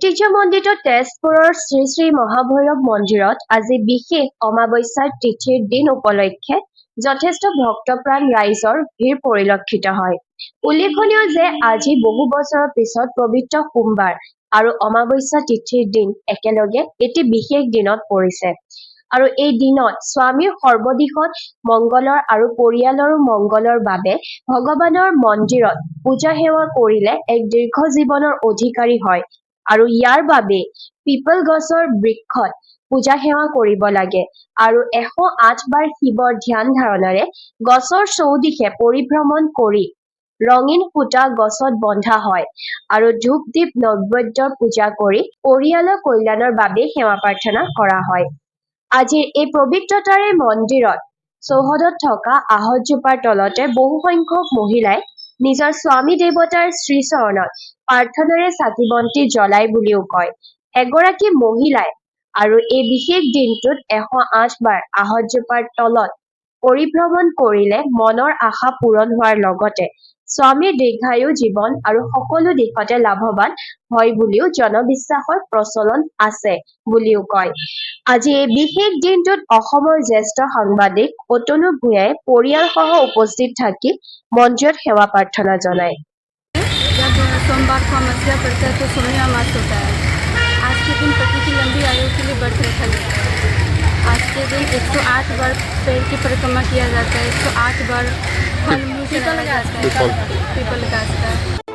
ঐতিহ্যমণ্ডিত তেজপুৰৰ শ্ৰী শ্ৰী মহাভৈৰৱ মন্দিৰত আজি বিশেষ অমাৱস্যাৰ তিথিৰ দিন উপলক্ষে যথেষ্ট ভক্তপ্ৰাণ ৰাইজৰ ভিৰ পৰিলক্ষিত হয়। উল্লেখনীয় যে আজি বহু বছৰৰ পিছত পবিত্ৰ সোমবাৰ আৰু অমাৱস্যা তিথিৰ দিন একেলগে এটি বিশেষ দিনত পৰিছে। আৰু এই দিনত স্বামীৰ সৰ্বদিশত মংগলৰ আৰু পৰিয়ালৰো মংগলৰ বাবে ভগৱানৰ মন্দিৰত পূজা সেৱা কৰিলে এক দীৰ্ঘ জীৱনৰ অধিকাৰী হয়। আৰু ইয়াৰ বাবে পিপল গছৰ বৃক্ষত পূজা সেৱা কৰিব লাগে আৰু 108 বাৰ শিৱৰ ধ্যান ধাৰণাৰে গছৰ চৌদিশে পৰিভ্ৰমণ কৰি ৰঙীন সূতা গছত বন্ধা হয় আৰু ধূপ দীপ নৈবেদ্যৰ পূজা কৰি পৰিয়ালৰ কল্যাণৰ বাবে সেৱা প্ৰাৰ্থনা কৰা হয়। আজিৰ এই পবিত্ৰতাৰে মন্দিৰত চৌহদত থকা আহঁতজোপাৰ তলতে বহু সংখ্যক মহিলাই নিজৰ স্বামী দেৱতাৰ শ্ৰীচৰণত প্ৰাৰ্থনাৰে চাকি বন্তি জ্বলাই বুলিও কয়। এগৰাকী মহিলাই আৰু এই বিশেষ দিনটোত 108 বাৰ আহঁতজোপাৰ তলত পৰিভ্ৰমণ কৰিলে মনৰ আশা পূৰণ হোৱাৰ লগতে স্বামীৰ দীৰ্ঘায়ু জীৱন আৰু সকলো দিশতে লাভৱান হয় বুলিও জনবিশ্বাসৰ প্ৰচলন আছে বুলিও কয়। আজি এই বিশেষ দিনটোত অসমৰ জ্যেষ্ঠ সাংবাদিক অতনু ভূঞাই পৰিয়ালসহ উপস্থিত থাকি মন্দিৰত সেৱা প্ৰাৰ্থনা জনায়। जब सोमवार को अमावस्या पड़ता है तो सोने अमास होता है। आज के दिन पति की लंबी आयु के लिए व्रत रखा जाता है। आज के दिन 108 बार पैर की परिक्रमा किया जाता है। 108 बार फल मुंह से लगाया जाता है। पीपल गाछ का